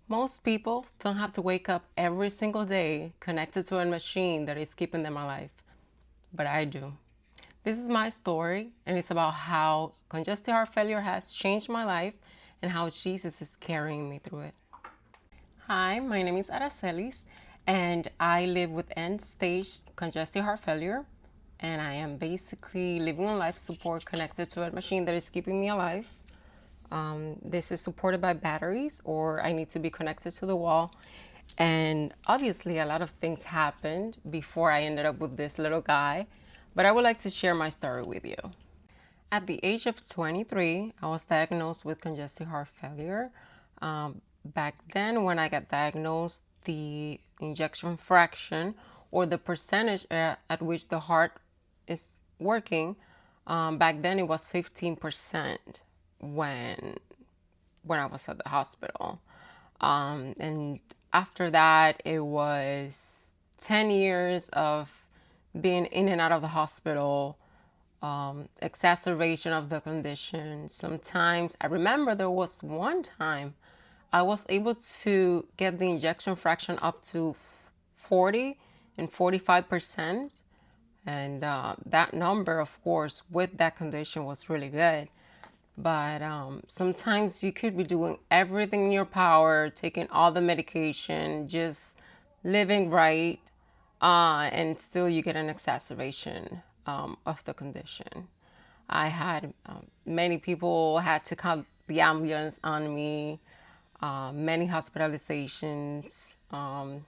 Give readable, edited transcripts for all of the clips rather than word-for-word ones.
Most people don't have to wake up every single day connected to a machine that is keeping them alive, but I do. This is my story, and it's about how congestive heart failure has changed my life and how Jesus is carrying me through it. Hi, my name is Aracelis, and I live with end stage congestive heart failure. And I am basically living on life support connected to a machine that is keeping me alive. This is supported by batteries, or I need to be connected to the wall. And obviously, a lot of things happened before I ended up with this little guy, but I would like to share my story with you. At the age of 23, I was diagnosed with congestive heart failure. Back then, when I got diagnosed, the ejection fraction, or the percentage at which the heart is working, back then it was 15% when I was at the hospital. And after that, it was 10 years of being in and out of the hospital, exacerbation of the condition. Sometimes I remember there was one time I was able to get the injection fraction up to 40 and 45%. And that number, of course, with that condition was really good. But sometimes you could be doing everything in your power, taking all the medication, just living right, and still you get an exacerbation of the condition. I had many people had to call the ambulance on me, many hospitalizations, a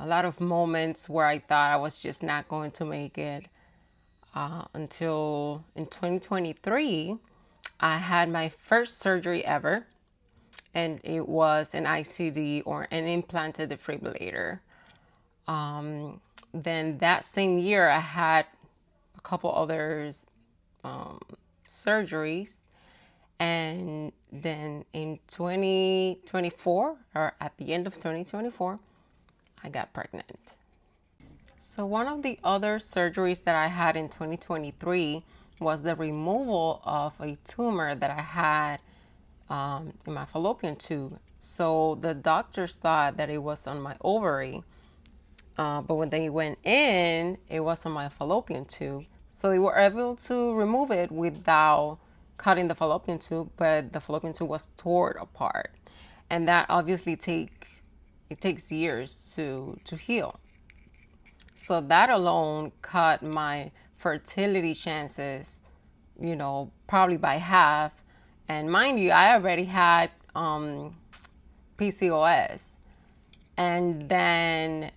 lot of moments where I thought I was just not going to make it. Until in 2023, I had my first surgery ever, and it was an ICD, or an implanted defibrillator. Then that same year, I had a couple others surgeries, and then in 2024, or at the end of 2024, I got pregnant. So one of the other surgeries that I had in 2023 was the removal of a tumor that I had in my fallopian tube. So the doctors thought that it was on my ovary, but when they went in, it was on my fallopian tube. So they were able to remove it without cutting the fallopian tube, but the fallopian tube was torn apart, and that obviously takes years to heal. So that alone cut my fertility chances, probably by half. And mind you, I already had PCOS. And then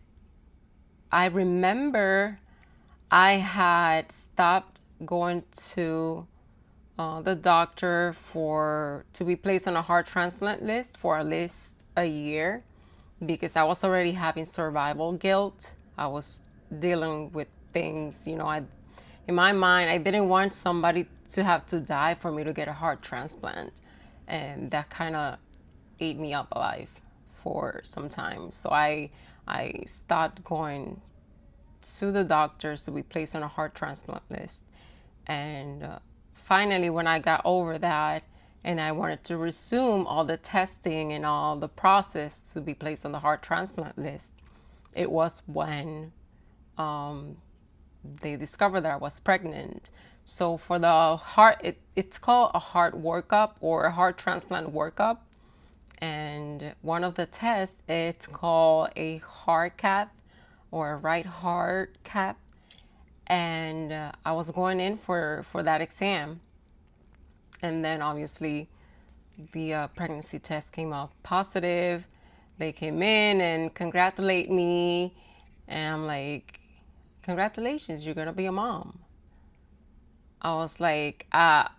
I remember I had stopped going to the doctor to be placed on a heart transplant list for at least a year, because I was already having survival guilt. I was dealing with things, in my mind, I didn't want somebody to have to die for me to get a heart transplant. And that kind of ate me up alive for some time. So I stopped going to the doctors to be placed on a heart transplant list. And finally, when I got over that, and I wanted to resume all the testing and all the process to be placed on the heart transplant list, it was when they discovered that I was pregnant. So for the heart, it's called a heart workup, or a heart transplant workup. And one of the tests, it's called a heart cath, or a right heart cath. And I was going in for that exam. And then obviously the pregnancy test came out positive. They came in and congratulate me. And I'm like, congratulations, you're going to be a mom. I was like, I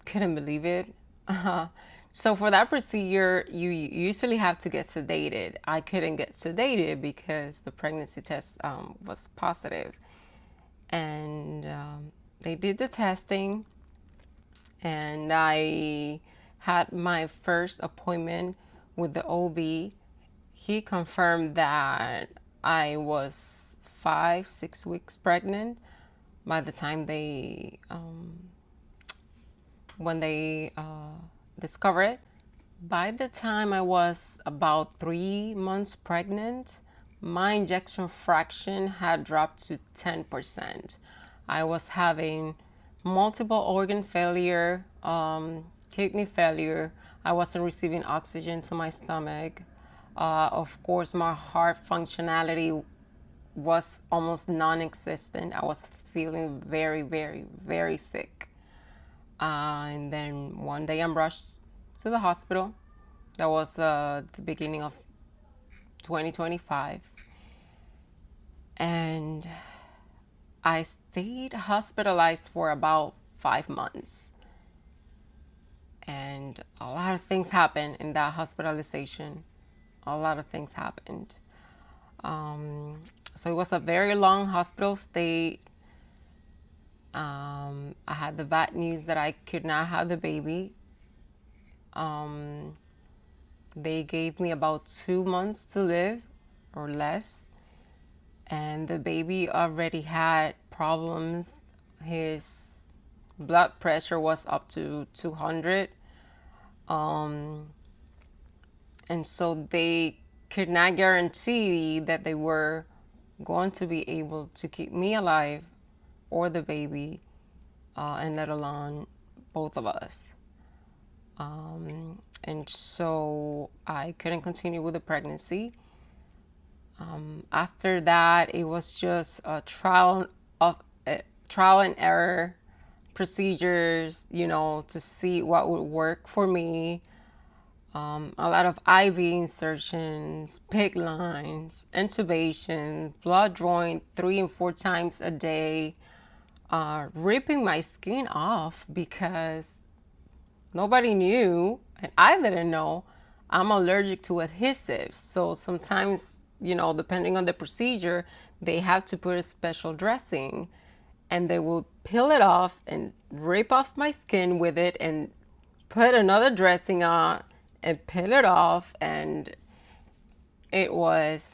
couldn't believe it. So for that procedure, you usually have to get sedated. I couldn't get sedated because the pregnancy test was positive. And they did the testing, and I had my first appointment with the OB. He confirmed that I was 5-6 weeks pregnant by the time when they discovered it. By the time I was about 3 months pregnant, my injection fraction had dropped to 10%. I was having multiple organ failure, kidney failure. I wasn't receiving oxygen to my stomach. Of course, my heart functionality was almost non-existent. I was feeling very, very, very sick. And then one day I'm rushed to the hospital. That was the beginning of 2025. And I stayed hospitalized for about 5 months. And a lot of things happened in that hospitalization. A lot of things happened. So it was a very long hospital stay. I had the bad news that I could not have the baby. They gave me about 2 months to live or less. And the baby already had problems. His blood pressure was up to 200. And so they could not guarantee that they were going to be able to keep me alive or the baby, and let alone both of us. And so I couldn't continue with the pregnancy. After that, it was just a trial and error procedures, to see what would work for me. A lot of IV insertions, PICC lines, intubation, blood drawing 3 and 4 times a day, ripping my skin off because nobody knew, and I didn't know, I'm allergic to adhesives. So sometimes, depending on the procedure, they have to put a special dressing, and they will peel it off and rip off my skin with it and put another dressing on and peel it off, and it was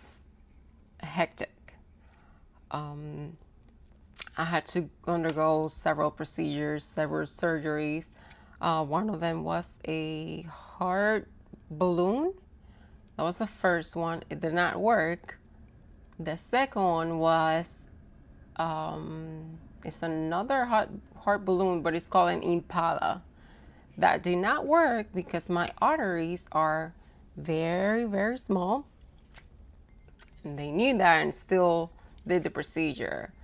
hectic. I had to undergo several procedures, several surgeries. One of them was a heart balloon. That was the first one. It did not work. The second one was, it's another heart balloon, but it's called an impala. That did not work because my arteries are very, very small. And they knew that and still did the procedure.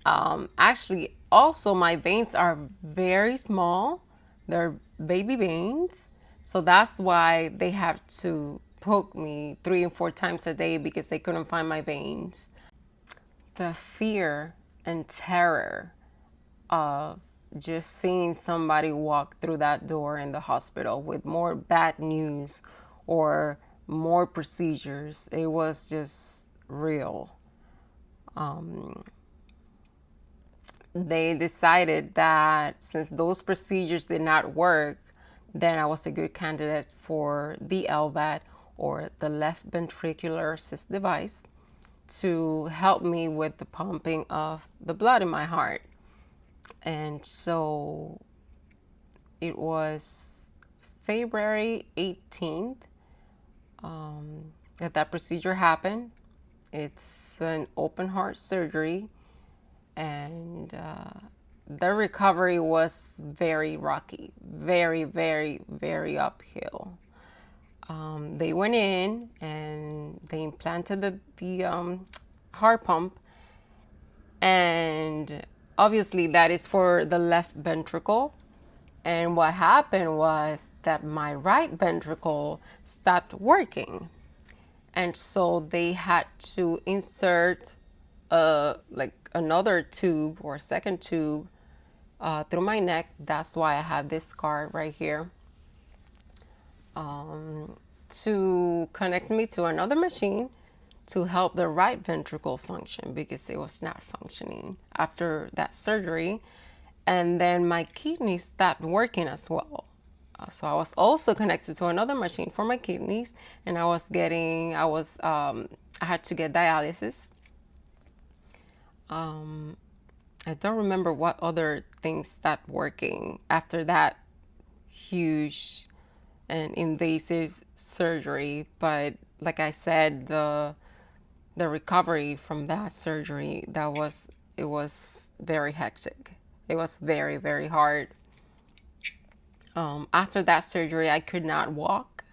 Actually, also my veins are very small. They're baby veins. So that's why they have to poke me 3 and 4 times a day, because they couldn't find my veins. The fear and terror of just seeing somebody walk through that door in the hospital with more bad news or more procedures, it was just real. They decided that since those procedures did not work, then I was a good candidate for the LVAD, or the left ventricular assist device, to help me with the pumping of the blood in my heart. And so it was February 18th that procedure happened. It's an open heart surgery, and the recovery was very rocky, very, very, very uphill. They went in and they implanted the heart pump, and obviously that is for the left ventricle. And what happened was that my right ventricle stopped working. And so they had to insert like another tube or second tube through my neck. That's why I have this scar right here, to connect me to another machine to help the right ventricle function, because it was not functioning after that surgery. And then my kidneys stopped working as well. So I was also connected to another machine for my kidneys, and I had to get dialysis. I don't remember what other things stopped working after that huge an invasive surgery, but like I said, the recovery from that surgery, it was very hectic. It was very, very hard. After that surgery, I could not walk.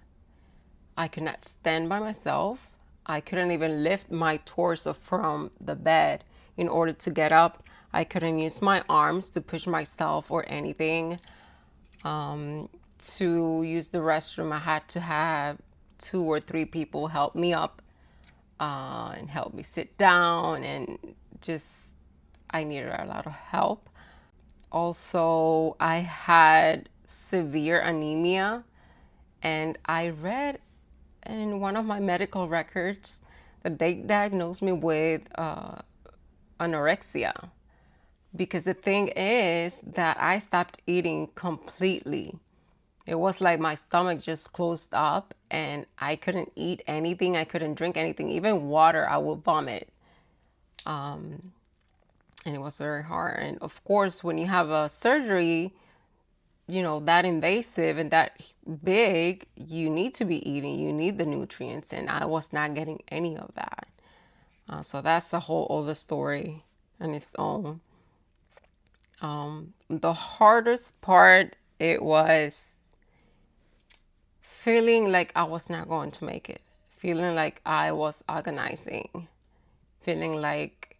I could not stand by myself. I couldn't even lift my torso from the bed in order to get up. I couldn't use my arms to push myself or anything. To use the restroom, I had to have 2 or 3 people help me up and help me sit down, and just I needed a lot of help. Also, I had severe anemia, and I read in one of my medical records that they diagnosed me with anorexia, because the thing is that I stopped eating completely. It was like my stomach just closed up and I couldn't eat anything. I couldn't drink anything. Even water, I would vomit. And it was very hard. And of course, when you have a surgery, you know, that invasive and that big, you need to be eating. You need the nutrients. And I was not getting any of that. So that's the whole other story on its own. The hardest part, it was feeling like I was not going to make it, feeling like I was agonizing, feeling like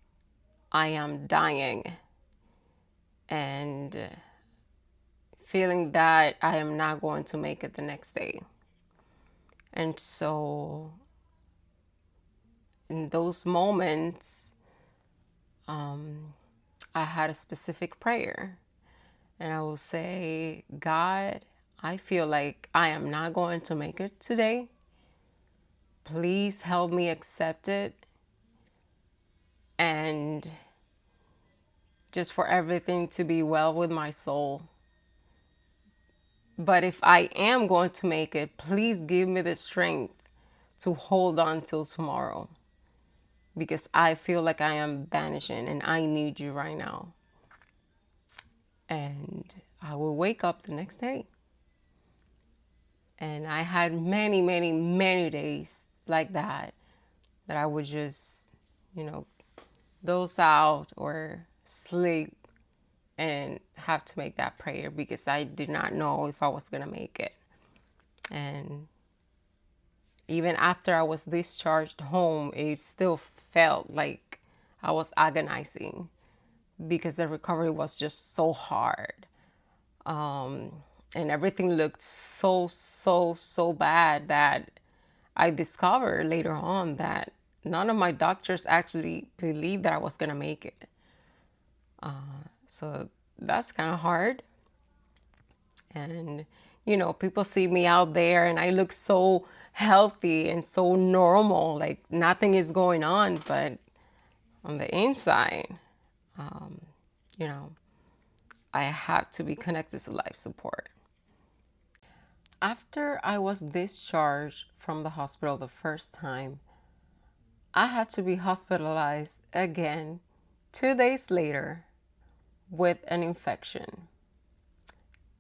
I am dying, and feeling that I am not going to make it the next day. And so in those moments, I had a specific prayer, and I will say, God, I feel like I am not going to make it today. Please help me accept it, and just for everything to be well with my soul. But if I am going to make it, please give me the strength to hold on till tomorrow, because I feel like I am vanishing and I need you right now. And I will wake up the next day. And I had many, many, many days like that I would just, doze out or sleep and have to make that prayer, because I did not know if I was going to make it. And even after I was discharged home, it still felt like I was agonizing, because the recovery was just so hard. And everything looked so bad that I discovered later on that none of my doctors actually believed that I was going to make it. So that's kind of hard. And, people see me out there and I look so healthy and so normal, like nothing is going on. But on the inside, I had to be connected to life support. After I was discharged from the hospital the first time, I had to be hospitalized again 2 days later with an infection.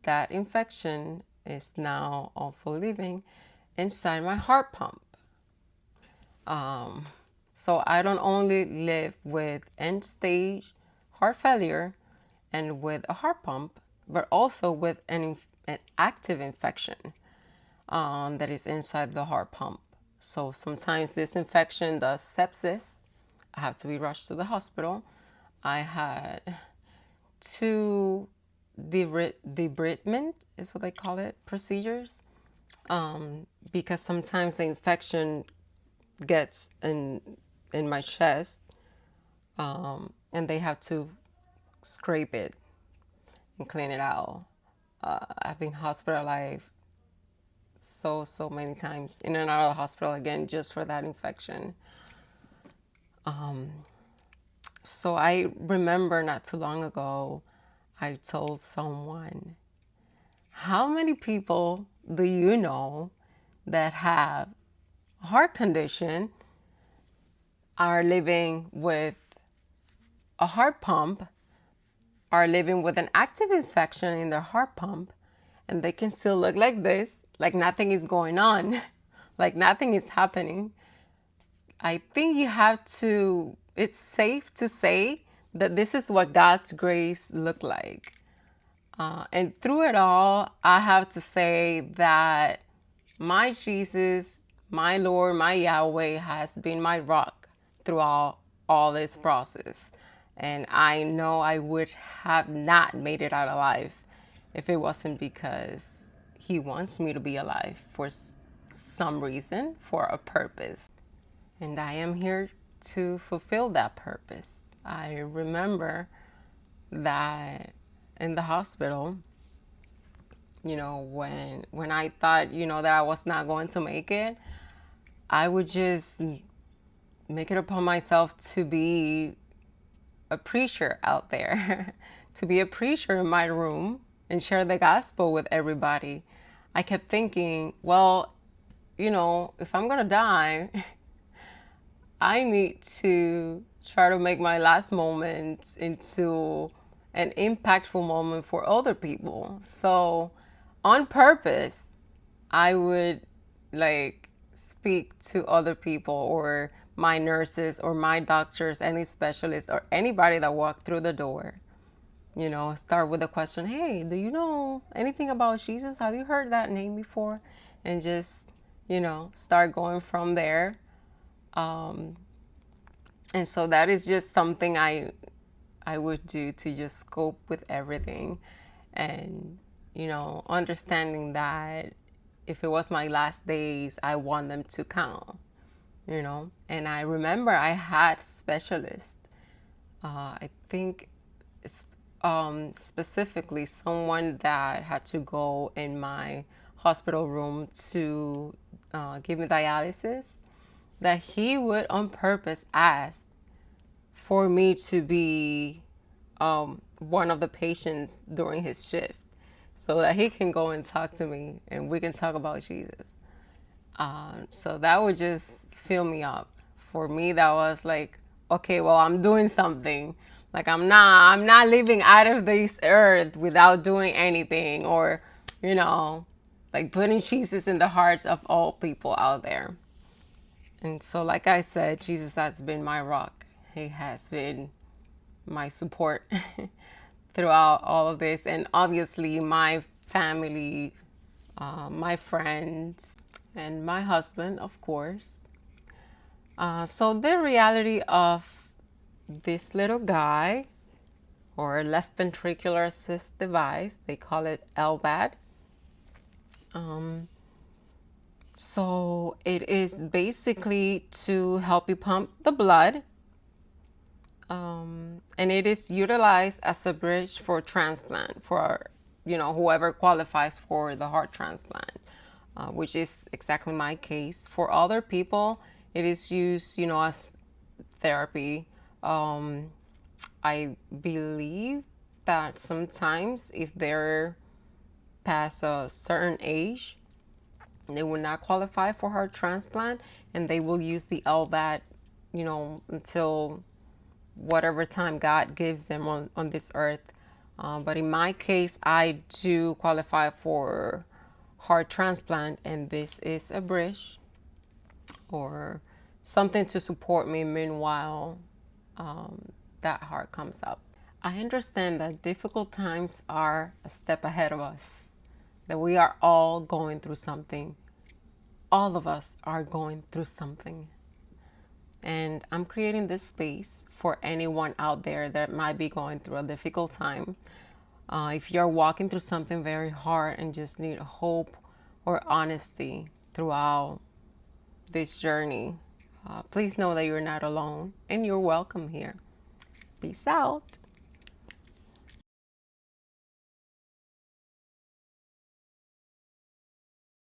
That infection is now also living inside my heart pump. So I don't only live with end-stage heart failure and with a heart pump, but also with an active infection that is inside the heart pump. So sometimes this infection does sepsis. I have to be rushed to the hospital. I had 2 debridement is what they call it, procedures, because sometimes the infection gets in my chest, and they have to scrape it and clean it out. I've been hospitalized so many times, in and out of the hospital again, just for that infection. So I remember not too long ago, I told someone, how many people do you know that have a heart condition, are living with a heart pump, are living with an active infection in their heart pump, and they can still look like this, like nothing is going on, like nothing is happening. I think it's safe to say that this is what God's grace looked like. And through it all, I have to say that my Jesus, my Lord, my Yahweh has been my rock throughout all this process. And I know I would have not made it out alive if it wasn't because He wants me to be alive for some reason, for a purpose. And I am here to fulfill that purpose. I remember that in the hospital, when I thought, that I was not going to make it, I would just make it upon myself to be a preacher out there, to be a preacher in my room and share the gospel with everybody. I kept thinking, well, if I'm going to die, I need to try to make my last moment into an impactful moment for other people. So on purpose, I would speak to other people or my nurses or my doctors, any specialists or anybody that walked through the door. Start with a question, hey, do you know anything about Jesus? Have you heard that name before? And just, start going from there. And so that is just something I would do to just cope with everything. And, understanding that if it was my last days, I want them to count, And I remember I had specialists. I think specifically someone that had to go in my hospital room to give me dialysis, that he would on purpose ask for me to be one of the patients during his shift so that he can go and talk to me and we can talk about Jesus. So that would just fill me up. For me, that was like, okay, well, I'm doing something. Like I'm not living out of this earth without doing anything, or, like putting Jesus in the hearts of all people out there. And so, like I said, Jesus has been my rock. He has been my support throughout all of this. And obviously my family, my friends, and my husband, of course. So the reality of this little guy, or left ventricular assist device, they call it LVAD. So it is basically to help you pump the blood. And it is utilized as a bridge for transplant for, whoever qualifies for the heart transplant, which is exactly my case. For other people, it is used, as therapy. I believe that sometimes if they're past a certain age, they will not qualify for heart transplant, and they will use the LVAD, until whatever time God gives them on this earth. But in my case, I do qualify for heart transplant, and this is a bridge or something to support me meanwhile that heart comes up. I understand that difficult times are a step ahead of us, that we are all going through something. All of us are going through something. And I'm creating this space for anyone out there that might be going through a difficult time. If you're walking through something very hard and just need hope or honesty throughout this journey, please know that you're not alone and you're welcome here. Peace out.